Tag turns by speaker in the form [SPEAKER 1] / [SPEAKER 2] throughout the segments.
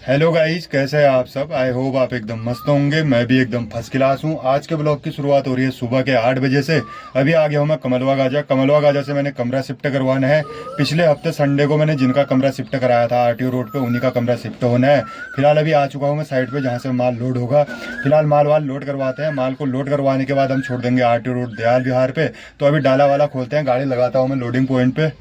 [SPEAKER 1] Hello guys, कैसे हैं आप सब। आई होप आप एकदम मस्त होंगे। मैं भी एकदम फर्स्ट क्लास हूँ। आज के ब्लॉग की शुरुआत हो रही है सुबह के 8 बजे से। अभी आ गया हूँ मैं कमलवा गाजा। कमलवा गाजा से मैंने कमरा शिफ्ट करवाना है। पिछले हफ्ते संडे को मैंने जिनका कमरा शिफ्ट कराया था आरटीओ रोड पे, उन्हीं का कमरा शिफ्ट होना है। फिलहाल अभी आ चुका हूँ मैं साइड पे, जहाँ से माल लोड होगा। फिलहाल माल वाल लोड करवाते हैं। माल को लोड करवाने के बाद हम छोड़ देंगे आरटीओ रोड दयाल विहार पे। तो अभी डाला वाला खोलते हैं, गाड़ी लगाता हूँ मैं लोडिंग पॉइंट पे।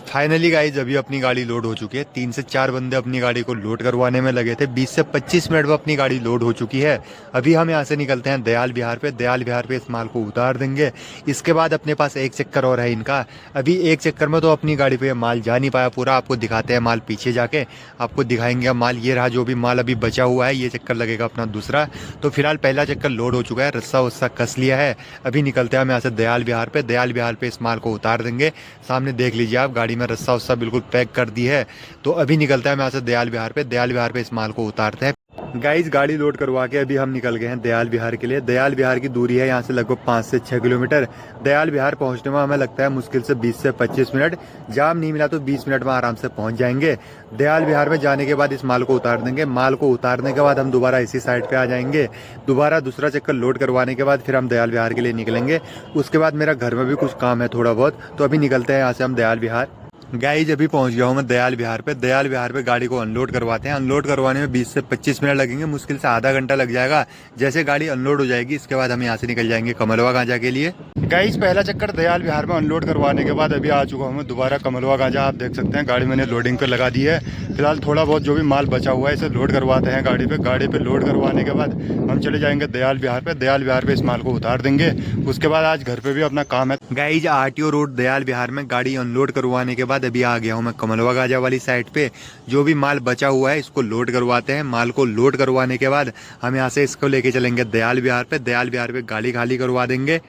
[SPEAKER 1] फाइनली गाइज अभी अपनी गाड़ी लोड हो चुकी है। 3 से 4 बंदे अपनी गाड़ी को लोड करवाने में लगे थे। 20 से 25 मिनट में अपनी गाड़ी लोड हो चुकी है। अभी हम यहाँ से निकलते हैं दयाल विहार पे। दयाल विहार पे इस माल को उतार देंगे। इसके बाद अपने पास एक चक्कर और है इनका। अभी एक चक्कर में तो अपनी गाड़ी पे माल जा नहीं पाया पूरा। आपको दिखाते हैं माल पीछे जाके, आपको दिखाएंगे माल। ये रहा जो भी माल अभी बचा हुआ है, ये चक्कर लगेगा अपना दूसरा। तो फिलहाल पहला चक्कर लोड हो चुका है, रस्सा वस्सा कस लिया है। अभी निकलते हैं हम यहाँ से दयाल विहार पे। दयाल विहार पे इस माल को उतार देंगे। सामने देख लीजिए आप, गाड़ी में रस्सा वस्सा बिल्कुल पैक कर दी है। तो अभी निकलता है मैं यहाँ से दयाल विहार पे। दयाल विहार पे इस माल को उतारते हैं। गाइस गाड़ी लोड करवा के अभी हम निकल गए हैं दयाल विहार के लिए। दयाल विहार की दूरी है यहाँ से लगभग 5 से 6 किलोमीटर। दयाल विहार पहुंचने में हमें लगता है मुश्किल से 20 से 25 मिनट। जाम नहीं मिला तो 20 मिनट में आराम से पहुंच जाएंगे। दयाल विहार में जाने के बाद इस माल को उतार देंगे। माल को उतारने के बाद हम दोबारा इसी साइड पे आ जाएंगे। दोबारा दूसरा चक्कर लोड करवाने के बाद फिर हम दयाल विहार के लिए निकलेंगे। उसके बाद मेरा घर में भी कुछ काम है थोड़ा बहुत, तो अभी निकलते हैं यहाँ से हम दयाल विहार। गाइज अभी पहुंच गया हूँ मैं दयाल विहार पे। दयाल विहार पे गाड़ी को अनलोड करवाते हैं। अनलोड करवाने में 20 से 25 मिनट लगेंगे, मुश्किल से आधा घंटा लग जाएगा। जैसे गाड़ी अनलोड हो जाएगी इसके बाद हम यहाँ से निकल जाएंगे कमलवा गांजा के लिए। गाइज पहला चक्कर दयाल विहार में अनलोड करवाने के बाद अभी आ चुका हूँ मैं दोबारा कमलवा गांजा। आप देख सकते हैं गाड़ी मैंने लोडिंग पे लगा दी है। फिलहाल थोड़ा बहुत जो भी माल बचा हुआ है इसे लोड करवाते हैं गाड़ी पे। गाड़ी पे लोड करवाने के बाद हम चले जाएंगे दयाल विहार पे। दयाल विहार पे इस माल को उतार देंगे। उसके बाद आज घर पे भी अपना काम है। गाइज आरटीओ रोड दयाल विहार में गाड़ी अनलोड करवाने के बाद अभी आ गया हूँ मैं कमलवा गांजा वाली साइड पे। जो भी माल बचा हुआ है इसको लोड करवाते हैं। माल को लोड करवाने के बाद हम यहाँ से इसको लेके चलेंगे दयाल विहार पे। दयाल विहार पे गाड़ी खाली करवा देंगे।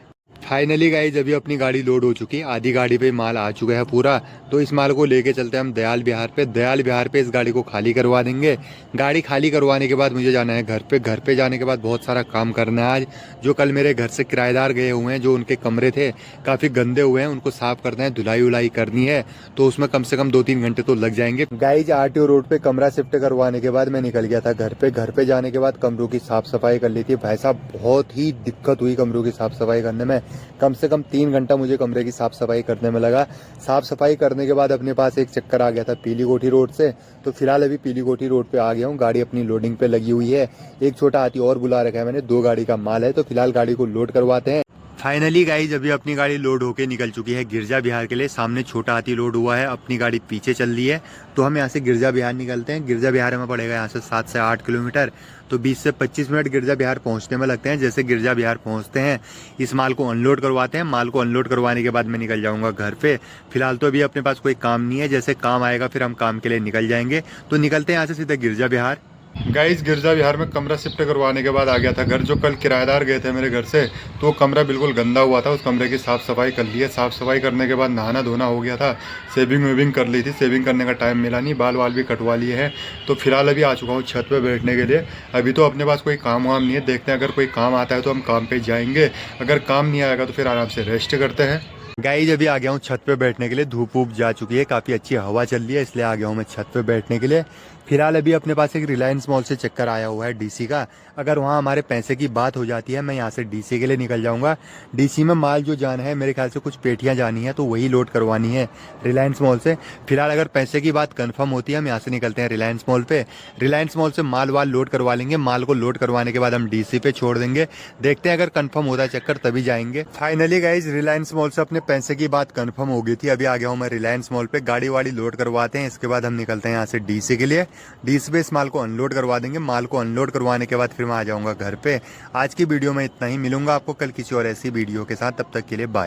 [SPEAKER 1] फाइनली गाइज अभी अपनी गाड़ी लोड हो चुकी है। आधी गाड़ी पे माल आ चुका है पूरा। तो इस माल को लेके चलते हैं हम दयाल विहार पे। दयाल विहार पे इस गाड़ी को खाली करवा देंगे। गाड़ी खाली करवाने के बाद मुझे जाना है घर पे। घर पे जाने के बाद बहुत सारा काम करना है आज। जो कल मेरे घर से किराएदार गए हुए हैं, जो उनके कमरे थे काफ़ी गंदे हुए हैं, उनको साफ करना है, धुलाई उलाई करनी है। तो उसमें कम से कम 2-3 घंटे तो लग जाएंगे। गाइज आरटीओ रोड पे कमरा शिफ्ट करवाने के बाद मैं निकल गया था घर पे। घर पे जाने के बाद कमरों की साफ सफाई कर ली थी। भाई साहब बहुत ही दिक्कत हुई कमरों की साफ सफाई करने में। कम से कम 3 घंटा मुझे कमरे की साफ सफाई करने में लगा। साफ सफाई करने के बाद अपने पास एक चक्कर आ गया था पीली कोठी रोड से। तो फिलहाल अभी पीली कोठी रोड पे आ गया हूँ। गाड़ी अपनी लोडिंग पे लगी हुई है। एक छोटा हाथी और बुला रखा है मैंने, 2 गाड़ी का माल है। तो फिलहाल गाड़ी को लोड करवाते हैं। फाइनली गाइज अभी अपनी गाड़ी लोड होके निकल चुकी है गिरजा विहार के लिए। सामने छोटा हाथी लोड हुआ है, अपनी गाड़ी पीछे चल रही है। तो हम यहाँ से गिरजा विहार निकलते हैं। गिरजा विहार में पड़ेगा यहाँ से 7 से 8 किलोमीटर। तो 20 से 25 मिनट गिरजा विहार पहुँचने में लगते हैं। जैसे गिरजा विहार पहुँचते हैं इस माल को अनलोड करवाते हैं। माल को अनलोड करवाने के बाद मैं निकल जाऊँगा घर पे। फिलहाल तो अभी अपने पास कोई काम नहीं है, जैसे काम आएगा फिर हम काम के लिए निकल जाएंगे। तो निकलते हैं यहाँ से सीधा गिरजा विहार। गाइस गिरजा विहार में कमरा शिफ्ट करवाने के बाद आ गया था घर। जो कल किराएदार गए थे मेरे घर से, तो वो कमरा बिल्कुल गंदा हुआ था। उस कमरे की साफ़ सफाई कर ली है। साफ़ सफाई करने के बाद नहाना धोना हो गया था। सेविंग वेविंग कर ली थी। सेविंग करने का टाइम मिला नहीं। बाल वाल भी कटवा लिए हैं। तो फिलहाल अभी आ चुका हूँ छत पर बैठने के लिए। अभी तो अपने पास कोई काम वाम नहीं है। देखते हैं अगर कोई काम आता है तो हम काम पर जाएंगे। अगर काम नहीं आएगा तो फिर आराम से रेस्ट करते हैं। गाइज अभी आ गया हूँ छत पे बैठने के लिए। धूप वूप जा चुकी है, काफ़ी अच्छी हवा चल रही है, इसलिए आ गया हूँ मैं छत पे बैठने के लिए। फिलहाल अभी अपने पास एक रिलायंस मॉल से चक्कर आया हुआ है डीसी का। अगर वहाँ हमारे पैसे की बात हो जाती है मैं यहाँ से डीसी के लिए निकल जाऊँगा। डीसी में माल जो जाना है मेरे ख्याल से कुछ पेटियाँ जानी है, तो वही लोड करवानी है रिलायंस मॉल से। फिलहाल अगर पैसे की बात कन्फर्म होती है हम यहाँ से निकलते हैं रिलायंस मॉल पे। रिलायंस मॉल से माल वाल लोड करवा लेंगे। माल को लोड करवाने के बाद हम डीसी पे छोड़ देंगे। देखते हैं अगर कन्फर्म होता है चक्कर तभी जाएंगे। फाइनली गाइज रिलायंस मॉल से अपने पैसे की बात कन्फर्म हो गई थी। अभी आ गया हूँ मैं रिलायंस मॉल पे। गाड़ी वाड़ी लोड करवाते हैं, इसके बाद हम निकलते हैं यहाँ से डीसी के लिए। डीसी पे इस माल को अनलोड करवा देंगे। माल को अनलोड करवाने के बाद फिर मैं आ जाऊँगा घर पे। आज की वीडियो में इतना ही। मिलूंगा आपको कल किसी और ऐसी वीडियो के साथ। तब तक के लिए बाय।